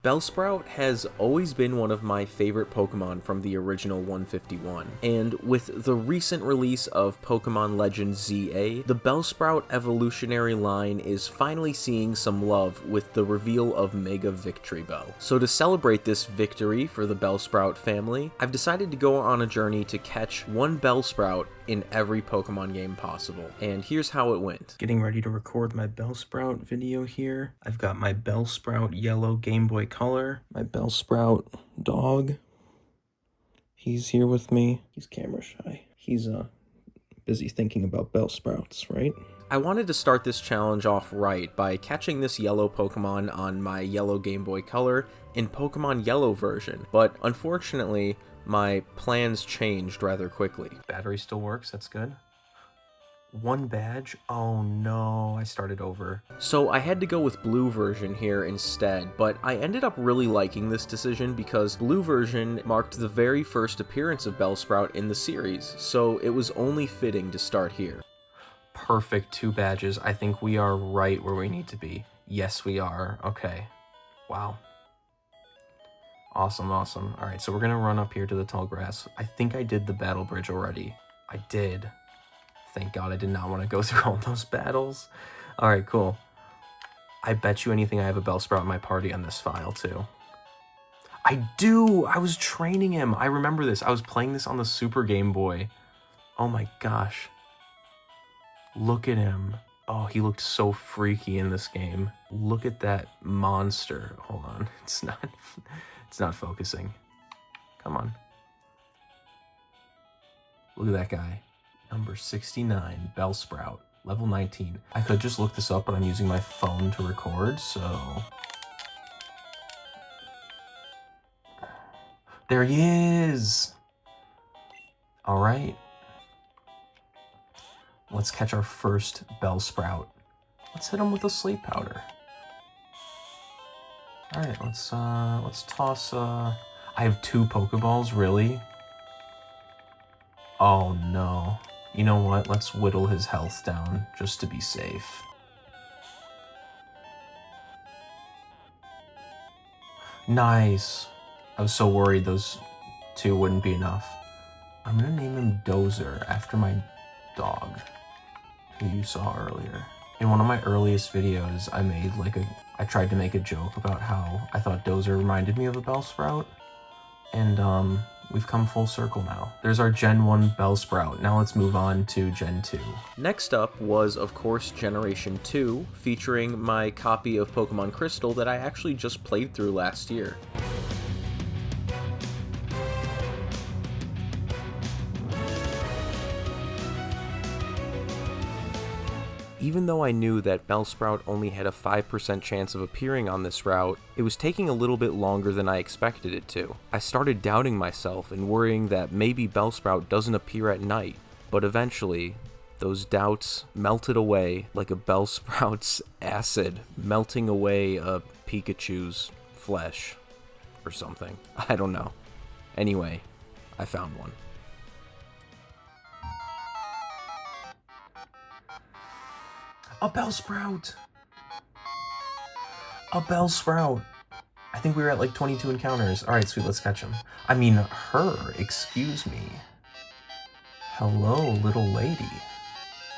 Bellsprout has always been one of my favorite Pokemon from the original 151, and with the recent release of Pokemon Legends ZA, the Bellsprout evolutionary line is finally seeing some love with the reveal of Mega Victreebel. So to celebrate this victory for the Bellsprout family, I've decided to go on a journey to catch one Bellsprout in every Pokemon game possible, and here's how it went. Getting ready to record my Bellsprout video here. I've got my Bellsprout yellow Game Boy Color, my Bellsprout dog. He's here with me. He's camera shy. He's busy thinking about Bellsprouts, right? I wanted to start this challenge off right by catching this yellow Pokemon on my yellow Game Boy Color in Pokemon Yellow version, but unfortunately, my plans changed rather quickly. Battery still works, that's good. One badge? Oh no, I started over. So I had to go with blue version here instead, but I ended up really liking this decision because blue version marked the very first appearance of Bellsprout in the series, so it was only fitting to start here. Perfect, 2 badges. I think we are right where we need to be. Yes, we are. Okay. Wow. Awesome, awesome. Alright, so we're gonna run up here to the tall grass. I think I did the battle bridge already. I did. Thank God I did not want to go through all those battles. Alright, cool. I bet you anything I have a Bellsprout in my party on this file, too. I do! I was training him! I remember this. I was playing this on the Super Game Boy. Oh my gosh. Look at him. Oh, he looked so freaky in this game. Look at that monster. Hold on. It's not focusing. Come on. Look at that guy. Number 69, Bellsprout, level 19. I could just look this up, but I'm using my phone to record, so... There he is! Alright. Let's catch our first Bellsprout. Let's hit him with a sleep powder. Alright, let's toss, I have 2 Pokeballs, really? Oh no. You know what? Let's whittle his health down, just to be safe. Nice. I was so worried those 2 wouldn't be enough. I'm gonna name him Dozer, after my dog, who you saw earlier. In one of my earliest videos, I tried to make a joke about how I thought Dozer reminded me of a Bellsprout, and we've come full circle now. There's our Gen 1 Bellsprout. Now let's move on to Gen 2. Next up was, of course, Generation 2, featuring my copy of Pokemon Crystal that I actually just played through last year. Even though I knew that Bellsprout only had a 5% chance of appearing on this route, it was taking a little bit longer than I expected it to. I started doubting myself and worrying that maybe Bellsprout doesn't appear at night, but eventually, those doubts melted away like a Bellsprout's acid melting away a Pikachu's flesh or something. I don't know. Anyway, I found one. A Bellsprout! A Bellsprout! I think we were at like 22 encounters. Alright, sweet, let's catch him. I mean, her, excuse me. Hello, little lady.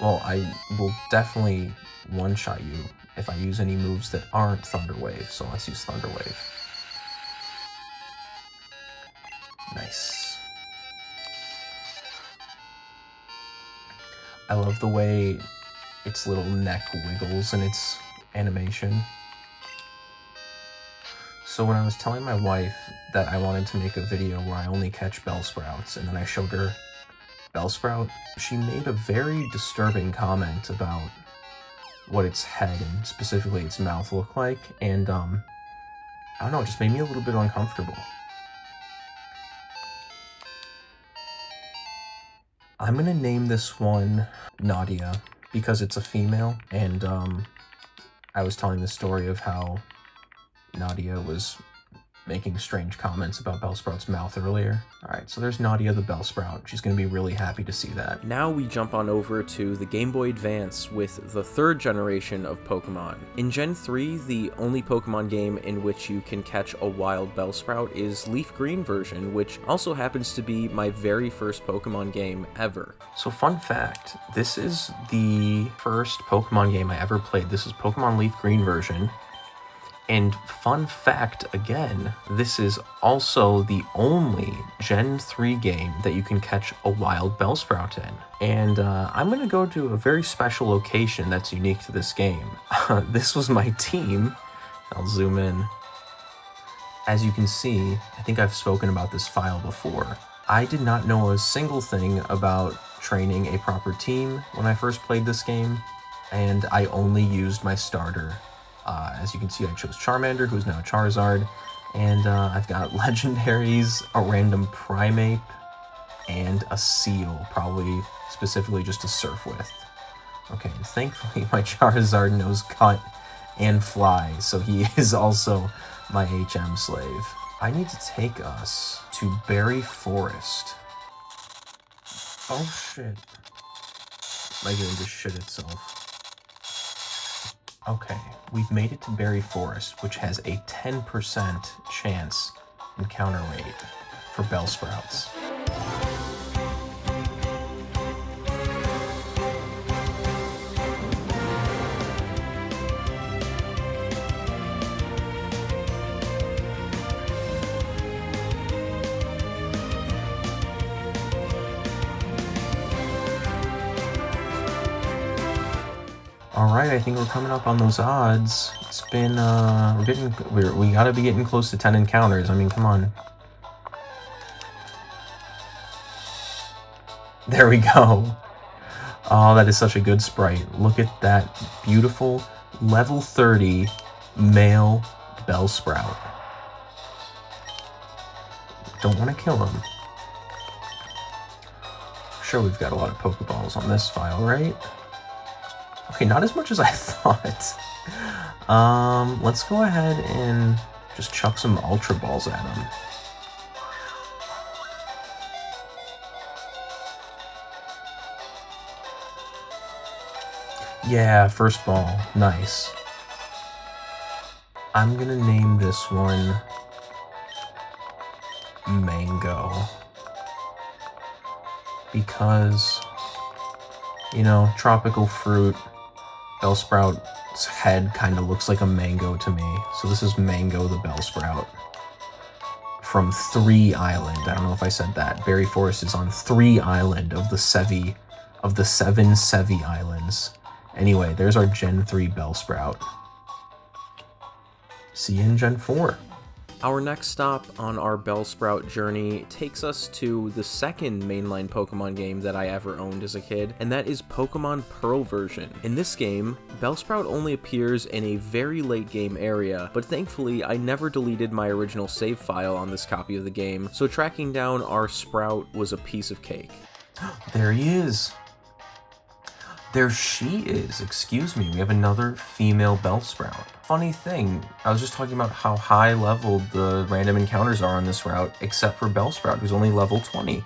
Well, I will definitely one-shot you if I use any moves that aren't Thunder Wave, so let's use Thunder Wave. Nice. I love the way its little neck wiggles in its animation. So when I was telling my wife that I wanted to make a video where I only catch Bellsprouts, and then I showed her Bellsprout, she made a very disturbing comment about what its head and specifically its mouth look like, and I don't know, it just made me a little bit uncomfortable. I'm gonna name this one Nadia, because it's a female, and I was telling the story of how Nadia was making strange comments about Bellsprout's mouth earlier. Alright, so there's Nadia the Bellsprout. She's going to be really happy to see that. Now we jump on over to the Game Boy Advance with the third generation of Pokemon. In Gen 3, the only Pokemon game in which you can catch a wild Bellsprout is Leaf Green version, which also happens to be my very first Pokemon game ever. So fun fact, this is the first Pokemon game I ever played. This is Pokemon Leaf Green version. And fun fact again, this is also the only Gen 3 game that you can catch a wild Bellsprout in. And I'm going to go to a very special location that's unique to this game. This was my team. I'll zoom in. As you can see, I think I've spoken about this file before. I did not know a single thing about training a proper team when I first played this game, and I only used my starter. As you can see, I chose Charmander, who's now Charizard, and I've got legendaries, a random Primeape, and a Seal, probably specifically just to surf with. Okay, and thankfully my Charizard knows Cut and Fly, so he is also my HM slave. I need to take us to Berry Forest. Oh shit. My game just shit itself. Okay, we've made it to Berry Forest, which has a 10% chance encounter rate for Bellsprouts. Alright, I think we're coming up on those odds. It's been, we gotta be getting close to 10 encounters. I mean, come on. There we go. Oh, that is such a good sprite. Look at that beautiful level 30 male Bellsprout. Don't want to kill him. Sure, we've got a lot of Pokeballs on this file, right? Okay, not as much as I thought. Let's go ahead and just chuck some Ultra Balls at him. Yeah, first ball. Nice. I'm gonna name this one Mango. Because, you know, tropical fruit. Bellsprout's head kind of looks like a mango to me. So this is Mango the Bellsprout. From 3 Island. I don't know if I said that. Berry Forest is on 3 Island of the 7 Sevi Islands. Anyway, there's our Gen 3 Bellsprout. See you in Gen 4. Our next stop on our Bellsprout journey takes us to the second mainline Pokemon game that I ever owned as a kid, and that is Pokemon Pearl version. In this game, Bellsprout only appears in a very late game area, but thankfully I never deleted my original save file on this copy of the game, so tracking down our Sprout was a piece of cake. There he is! There she is, excuse me, we have another female Bellsprout. Funny thing, I was just talking about how high leveled the random encounters are on this route, except for Bellsprout, who's only level 20.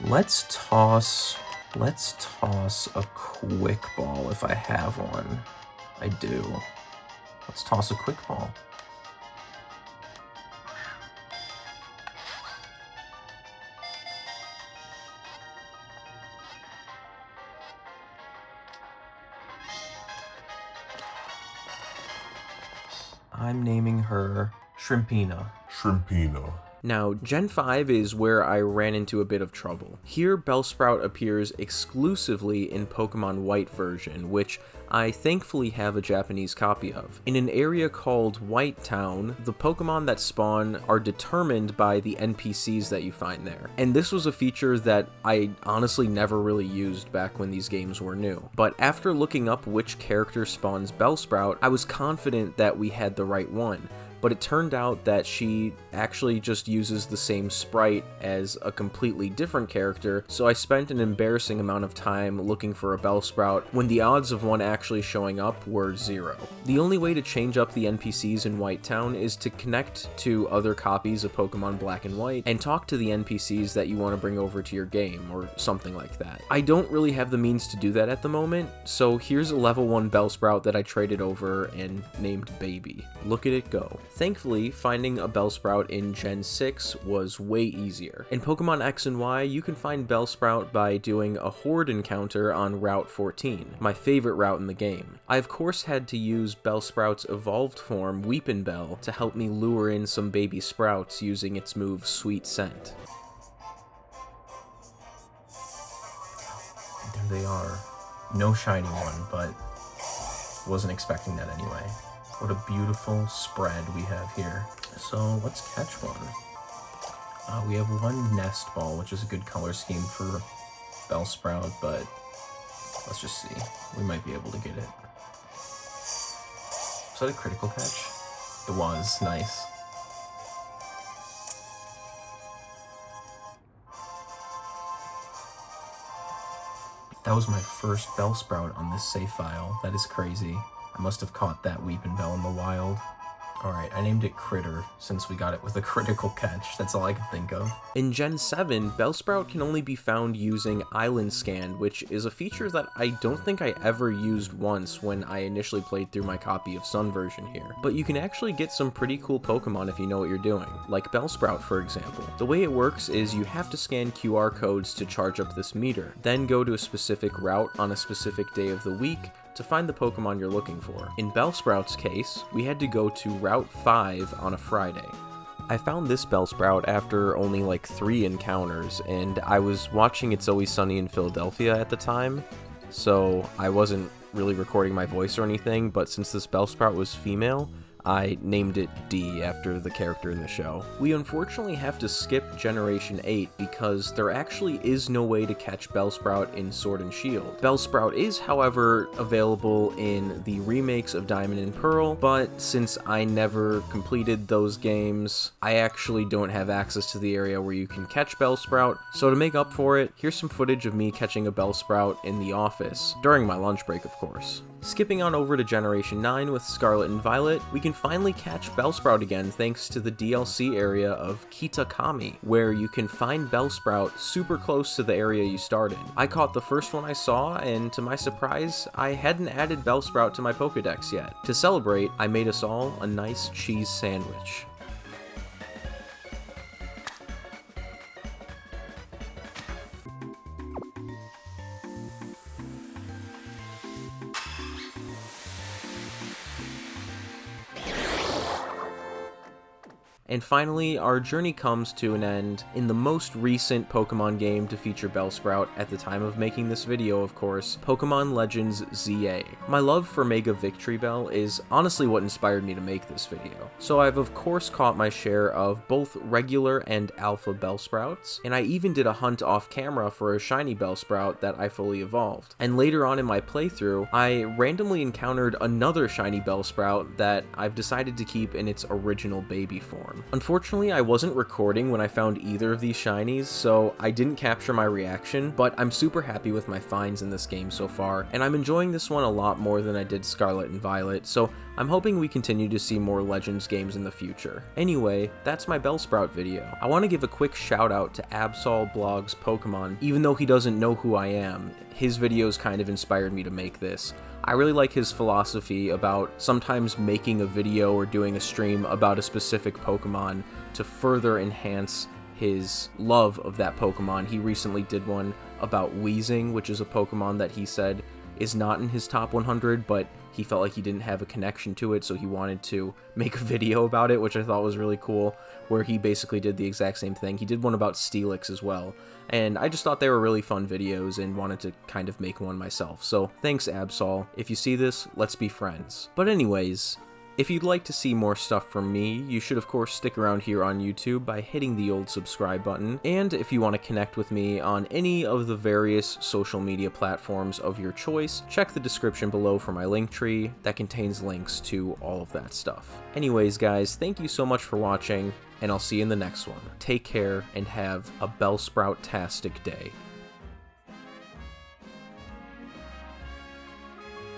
Let's toss a quick ball if I have one. I do. Let's toss a quick ball. I'm naming her Shrimpina. Shrimpina. Now, Gen 5 is where I ran into a bit of trouble. Here, Bellsprout appears exclusively in Pokemon White version, which I thankfully have a Japanese copy of. In an area called White Town, the Pokemon that spawn are determined by the NPCs that you find there. And this was a feature that I honestly never really used back when these games were new. But after looking up which character spawns Bellsprout, I was confident that we had the right one. but it turned out that she actually just uses the same sprite as a completely different character, so I spent an embarrassing amount of time looking for a Bellsprout when the odds of one actually showing up were 0. The only way to change up the NPCs in Whitetown is to connect to other copies of Pokemon Black and White and talk to the NPCs that you want to bring over to your game, or something like that. I don't really have the means to do that at the moment, so here's a level 1 Bellsprout that I traded over and named Baby. Look at it go. Thankfully, finding a Bellsprout in Gen 6 was way easier. In Pokemon X and Y, you can find Bellsprout by doing a Horde encounter on Route 14, my favorite route in the game. I of course had to use Bellsprout's evolved form, Weepinbell, to help me lure in some baby sprouts using its move Sweet Scent. There they are. No shiny one, but wasn't expecting that anyway. What a beautiful spread we have here. So let's catch one. We have one Nest Ball, which is a good color scheme for Bellsprout, but let's just see. We might be able to get it. Was that a critical catch? It was. Nice. That was my first Bellsprout on this save file. That is crazy. I must have caught that Weepinbell in the wild. Alright, I named it Critter, since we got it with a critical catch. That's all I could think of. In Gen 7, Bellsprout can only be found using Island Scan, which is a feature that I don't think I ever used once when I initially played through my copy of Sun version here. But you can actually get some pretty cool Pokemon if you know what you're doing, like Bellsprout for example. The way it works is you have to scan QR codes to charge up this meter, then go to a specific route on a specific day of the week to find the Pokemon you're looking for. In Bellsprout's case, we had to go to Route 5 on a Friday. I found this Bellsprout after only like 3 encounters, and I was watching It's Always Sunny in Philadelphia at the time, so I wasn't really recording my voice or anything, but since this Bellsprout was female, I named it D after the character in the show. We unfortunately have to skip Generation 8 because there actually is no way to catch Bellsprout in Sword and Shield. Bellsprout is, however, available in the remakes of Diamond and Pearl, but since I never completed those games, I actually don't have access to the area where you can catch Bellsprout, so to make up for it, here's some footage of me catching a Bellsprout in the office, during my lunch break of course. Skipping on over to Generation 9 with Scarlet and Violet, we can finally catch Bellsprout again thanks to the DLC area of Kitakami, where you can find Bellsprout super close to the area you started. I caught the first one I saw, and to my surprise, I hadn't added Bellsprout to my Pokédex yet. To celebrate, I made us all a nice cheese sandwich. And finally, our journey comes to an end in the most recent Pokemon game to feature Bellsprout at the time of making this video, of course, Pokemon Legends ZA. My love for Mega Victreebel is honestly what inspired me to make this video. So I've of course caught my share of both regular and alpha Bellsprouts, and I even did a hunt off camera for a shiny Bellsprout that I fully evolved. And later on in my playthrough, I randomly encountered another shiny Bellsprout that I've decided to keep in its original baby form. Unfortunately, I wasn't recording when I found either of these shinies, so I didn't capture my reaction, but I'm super happy with my finds in this game so far, and I'm enjoying this one a lot more than I did Scarlet and Violet, so I'm hoping we continue to see more Legends games in the future. Anyway, that's my Bellsprout video. I want to give a quick shout out to Absol Blogs Pokemon, even though he doesn't know who I am. His videos kind of inspired me to make this. I really like his philosophy about sometimes making a video or doing a stream about a specific Pokemon to further enhance his love of that Pokemon. He recently did one about Weezing, which is a Pokemon that he said is not in his top 100, but he felt like he didn't have a connection to it, so he wanted to make a video about it, which I thought was really cool, where he basically did the exact same thing. He did one about Steelix as well, and I just thought they were really fun videos and wanted to kind of make one myself. So thanks, Absol. If you see this, let's be friends. But anyways, If you'd like to see more stuff from me, you should of course stick around here on YouTube by hitting the old subscribe button, and if you want to connect with me on any of the various social media platforms of your choice, check the description below for my link tree that contains links to all of that stuff. Anyways guys, thank you so much for watching, and I'll see you in the next one. Take care and have a Bellsprout-tastic day.